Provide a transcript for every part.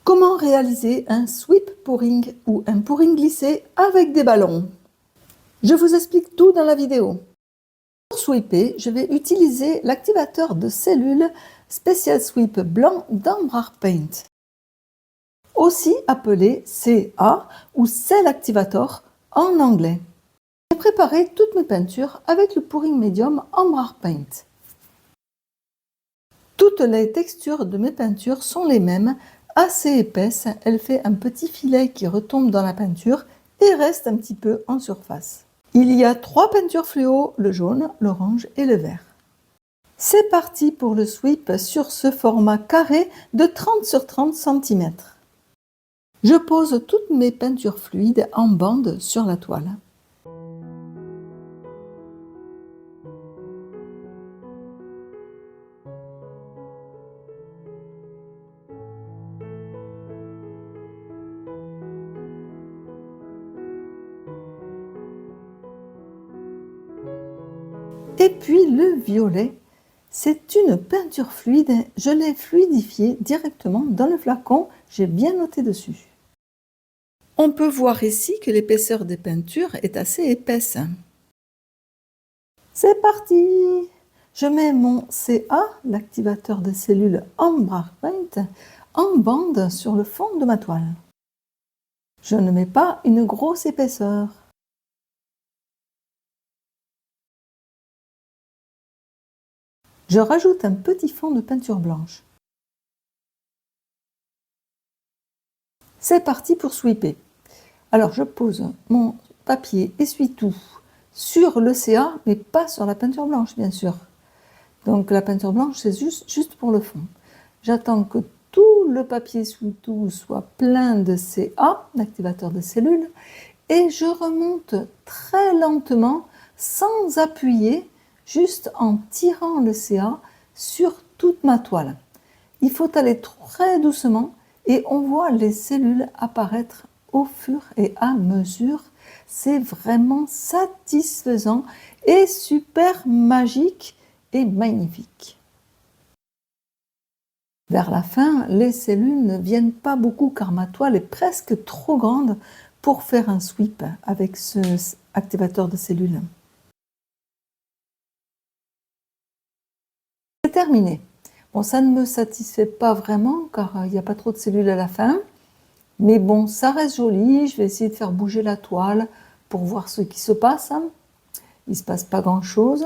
Comment réaliser un sweep pouring ou un pouring glissé avec des ballons? Je vous explique tout dans la vidéo. Pour sweeper, je vais utiliser l'activateur de cellules Special Sweep blanc d'Ambrart Paint, aussi appelé CA ou Cell Activator en anglais. J'ai préparé toutes mes peintures avec le pouring médium Ambrart Paint. Toutes les textures de mes peintures sont les mêmes, assez épaisses. Elle fait un petit filet qui retombe dans la peinture et reste un petit peu en surface. Il y a 3 peintures fluo, le jaune, l'orange et le vert. C'est parti pour le sweep sur ce format carré de 30 sur 30 cm. Je pose toutes mes peintures fluides en bande sur la toile. Et puis le violet, c'est une peinture fluide, je l'ai fluidifiée directement dans le flacon, j'ai bien noté dessus. On peut voir ici que l'épaisseur des peintures est assez épaisse. C'est parti! Je mets mon CA, l'activateur de cellules Ambrart Paint, en bande sur le fond de ma toile. Je ne mets pas une grosse épaisseur. Je rajoute un petit fond de peinture blanche. C'est parti pour sweeper. Alors je pose mon papier essuie-tout sur le CA, mais pas sur la peinture blanche bien sûr. Donc la peinture blanche c'est juste pour le fond. J'attends que tout le papier essuie-tout soit plein de CA, l'activateur de cellules, et je remonte très lentement, sans appuyer, juste en tirant le CA sur toute ma toile. Il faut aller très doucement et on voit les cellules apparaître au fur et à mesure. C'est vraiment satisfaisant et super magique et magnifique. Vers la fin, les cellules ne viennent pas beaucoup car ma toile est presque trop grande pour faire un sweep avec ce activateur de cellules. C'est terminé. Bon, ça ne me satisfait pas vraiment car il n'y a pas trop de cellules à la fin. Mais bon, ça reste joli. Je vais essayer de faire bouger la toile pour voir ce qui se passe. Il ne se passe pas grand-chose.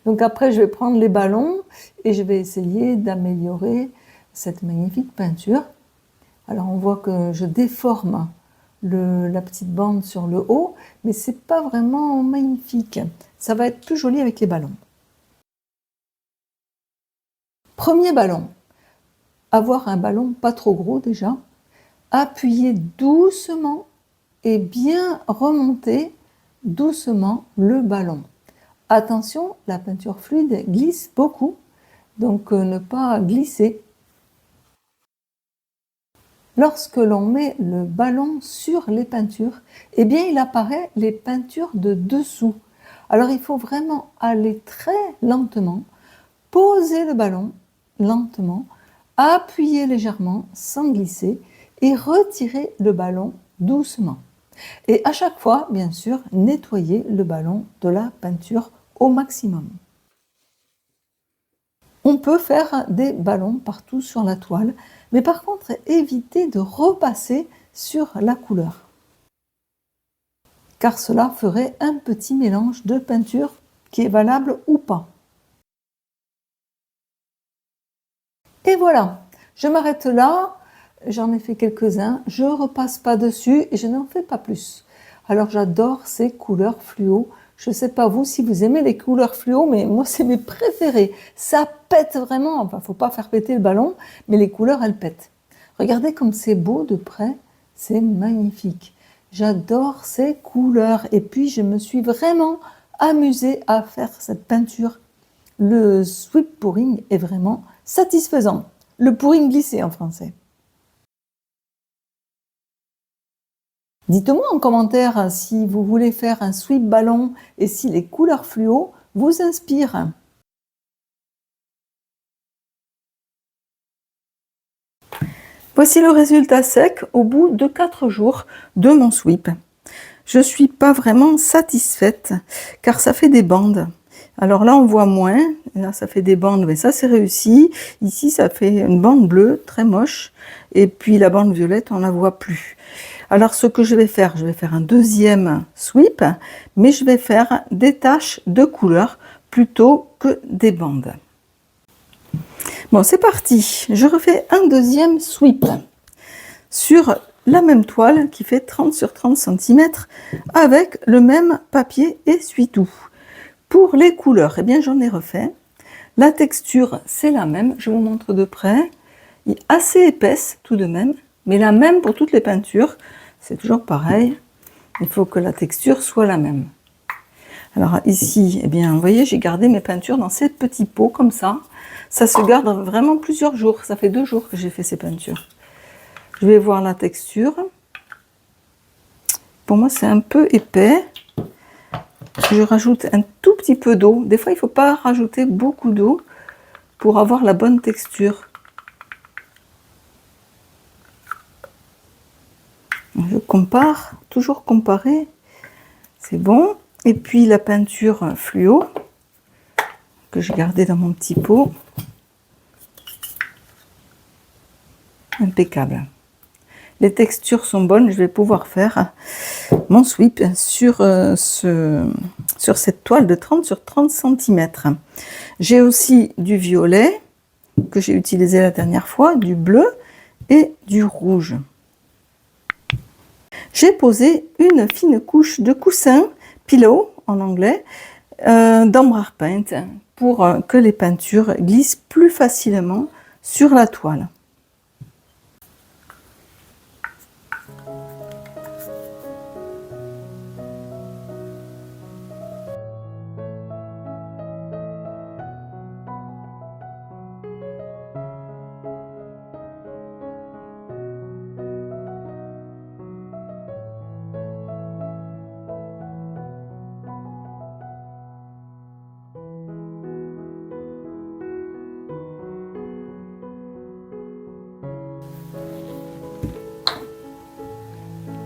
Donc après, je vais prendre les ballons et je vais essayer d'améliorer cette magnifique peinture. Alors on voit que je déforme la petite bande sur le haut, mais ce n'est pas vraiment magnifique. Ça va être plus joli avec les ballons. Premier ballon. Avoir un ballon pas trop gros déjà. Appuyer doucement et bien remonter doucement le ballon. Attention, la peinture fluide glisse beaucoup, donc ne pas glisser. Lorsque l'on met le ballon sur les peintures, eh bien il apparaît les peintures de dessous. Alors il faut vraiment aller très lentement, poser le ballon lentement, appuyer légèrement sans glisser et retirer le ballon doucement. Et à chaque fois, bien sûr, nettoyer le ballon de la peinture au maximum. On peut faire des ballons partout sur la toile, mais par contre, évitez de repasser sur la couleur, car cela ferait un petit mélange de peinture qui est valable ou pas. Et voilà, je m'arrête là. J'en ai fait quelques-uns, je ne repasse pas dessus et je n'en fais pas plus. Alors j'adore ces couleurs fluo. Je ne sais pas vous si vous aimez les couleurs fluo, mais moi c'est mes préférées. Ça pète vraiment, enfin il ne faut pas faire péter le ballon, mais les couleurs elles pètent. Regardez comme c'est beau de près, c'est magnifique. J'adore ces couleurs et puis je me suis vraiment amusée à faire cette peinture. Le sweep pouring est vraiment satisfaisant. Le pouring glissé en français. Dites-moi en commentaire si vous voulez faire un sweep ballon et si les couleurs fluo vous inspirent. Voici le résultat sec au bout de 4 jours de mon sweep. Je ne suis pas vraiment satisfaite car ça fait des bandes. Alors là on voit moins, là ça fait des bandes, mais ça c'est réussi. Ici ça fait une bande bleue très moche et puis la bande violette on la voit plus. Alors ce que je vais faire un deuxième sweep, mais je vais faire des taches de couleur plutôt que des bandes. Bon, c'est parti. Je refais un deuxième sweep sur la même toile qui fait 30 sur 30 cm avec le même papier essuie-tout. Pour les couleurs, eh bien j'en ai refait. La texture, c'est la même. Je vous montre de près. Elle est assez épaisse tout de même, mais la même pour toutes les peintures. C'est toujours pareil. Il faut que la texture soit la même. Alors ici, eh bien, vous voyez, j'ai gardé mes peintures dans ces petits pots comme ça. Ça se garde vraiment plusieurs jours. Ça fait 2 jours que j'ai fait ces peintures. Je vais voir la texture. Pour moi, c'est un peu épais. Je rajoute un tout petit peu d'eau. Des fois, il ne faut pas rajouter beaucoup d'eau pour avoir la bonne texture. Je compare, toujours comparer. C'est bon. Et puis la peinture fluo que j'ai gardée dans mon petit pot. Impeccable. Les textures sont bonnes, je vais pouvoir faire mon sweep sur cette toile de 30 sur 30 cm. J'ai aussi du violet que j'ai utilisé la dernière fois, du bleu et du rouge. J'ai posé une fine couche de coussin, pillow en anglais, d'Embrar Paint pour que les peintures glissent plus facilement sur la toile.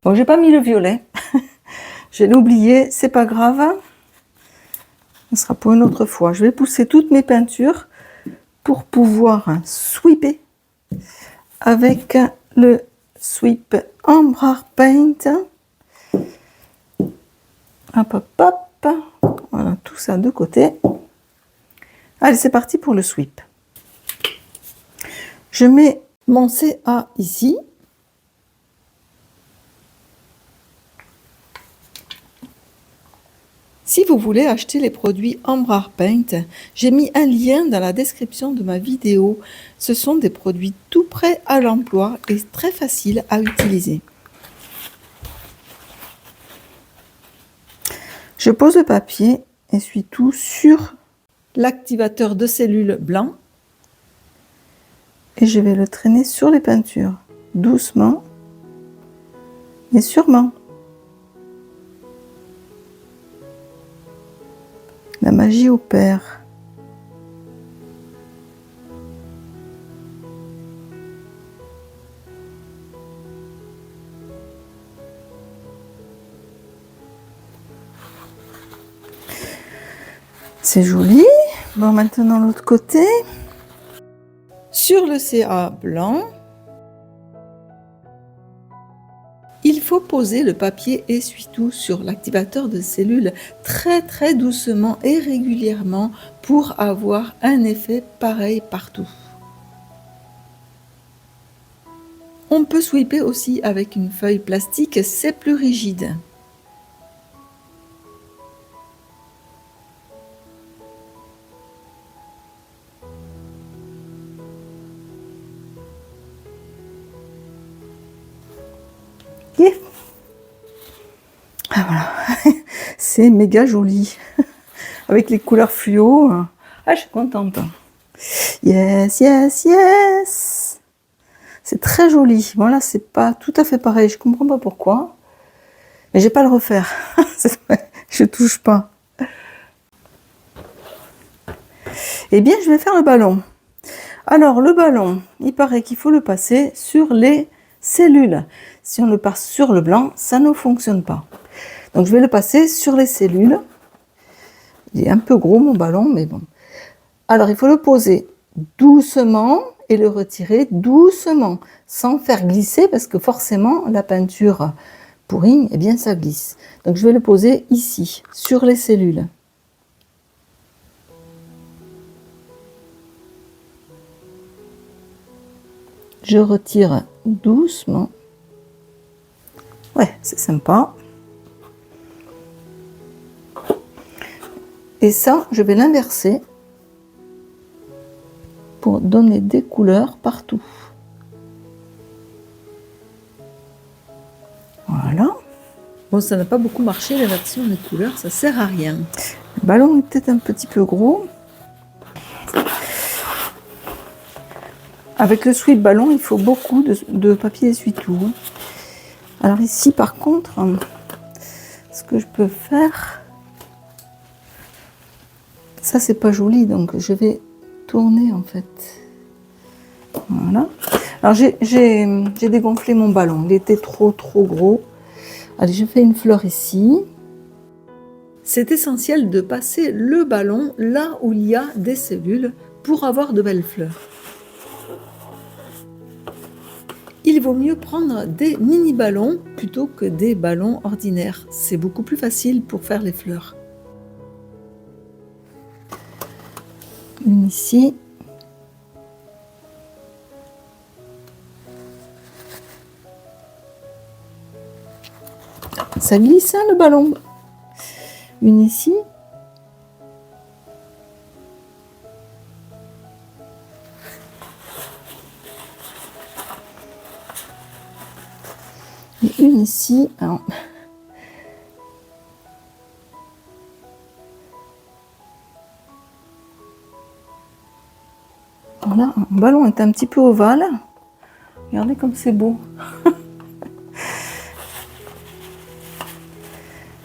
Bon, j'ai pas mis le violet. Je l'ai oublié, c'est pas grave. Ce sera pour une autre fois. Je vais pousser toutes mes peintures pour pouvoir sweeper avec le sweep Embrar Paint. Hop, hop, hop. Voilà, tout ça de côté. Allez, c'est parti pour le sweep. Je mets mon CA ici. Si vous voulez acheter les produits Embrar Paint, j'ai mis un lien dans la description de ma vidéo. Ce sont des produits tout prêts à l'emploi et très faciles à utiliser. Je pose le papier essuie-tout sur l'activateur de cellules blanc et je vais le traîner sur les peintures, doucement mais sûrement. La magie opère. C'est joli. Bon, maintenant l'autre côté. Sur le CA blanc, il faut poser le papier essuie-tout sur l'activateur de cellules très doucement et régulièrement pour avoir un effet pareil partout. On peut sweeper aussi avec une feuille plastique, c'est plus rigide. Ah, voilà, c'est méga joli avec les couleurs fluo. Ah, je suis contente. Yes, yes, yes. C'est très joli. Bon là, c'est pas tout à fait pareil. Je comprends pas pourquoi, mais je vais pas le refaire. Je touche pas. Eh bien, je vais faire le ballon. Alors, le ballon, il paraît qu'il faut le passer sur les cellules. Si on le passe sur le blanc, ça ne fonctionne pas. Donc, je vais le passer sur les cellules. Il est un peu gros, mon ballon, mais bon. Alors, il faut le poser doucement et le retirer doucement, sans faire glisser, parce que forcément, la peinture pourrie, eh bien, ça glisse. Donc, je vais le poser ici, sur les cellules. Je retire doucement. Ouais, c'est sympa. Et ça, je vais l'inverser pour donner des couleurs partout. Voilà. Bon, ça n'a pas beaucoup marché, la version des couleurs, ça sert à rien. Le ballon est peut-être un petit peu gros. Avec le sweep ballon, il faut beaucoup de papier essuie-tout. Alors ici, par contre, ce que je peux faire, ça c'est pas joli, donc je vais tourner en fait. Voilà. Alors j'ai dégonflé mon ballon, il était trop gros. Allez, je fais une fleur ici. C'est essentiel de passer le ballon là où il y a des cellules pour avoir de belles fleurs. Il vaut mieux prendre des mini-ballons plutôt que des ballons ordinaires. C'est beaucoup plus facile pour faire les fleurs. Une ici. Ça glisse, hein, le ballon. Une ici. Et une ici. Alors, voilà, le ballon est un petit peu ovale. Regardez comme c'est beau.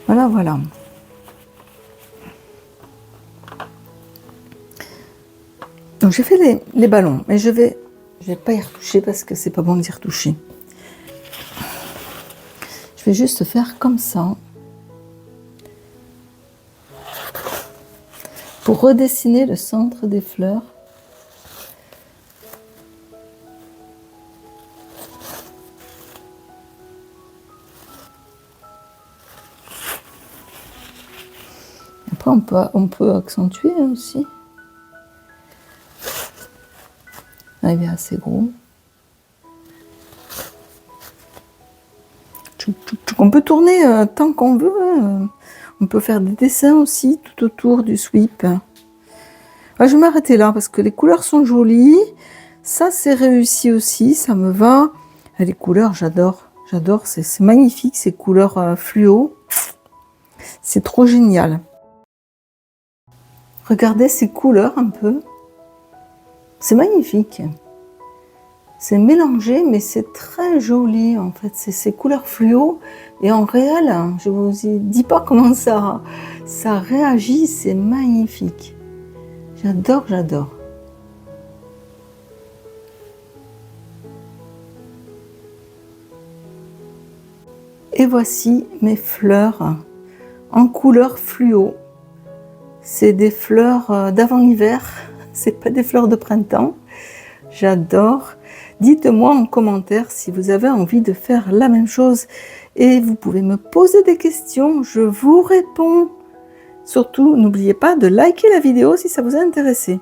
Voilà, voilà. Donc j'ai fait les ballons, mais je vais pas y retoucher parce que c'est pas bon d'y retoucher. Je vais juste faire comme ça pour redessiner le centre des fleurs. Après on peut accentuer aussi. Ah, il est assez gros. On peut tourner tant qu'on veut. On peut faire des dessins aussi tout autour du sweep. Je vais m'arrêter là parce que les couleurs sont jolies. Ça, c'est réussi aussi. Ça me va. Les couleurs, j'adore. J'adore. C'est magnifique, ces couleurs fluo. C'est trop génial. Regardez ces couleurs un peu. C'est magnifique. C'est mélangé, mais c'est très joli en fait. C'est ces couleurs fluo. Et en réel, je vous dis pas comment ça réagit. C'est magnifique. J'adore, j'adore. Et voici mes fleurs en couleur fluo. C'est des fleurs d'avant-hiver. C'est pas des fleurs de printemps. J'adore. Dites-moi en commentaire si vous avez envie de faire la même chose et vous pouvez me poser des questions, je vous réponds. Surtout, n'oubliez pas de liker la vidéo si ça vous a intéressé.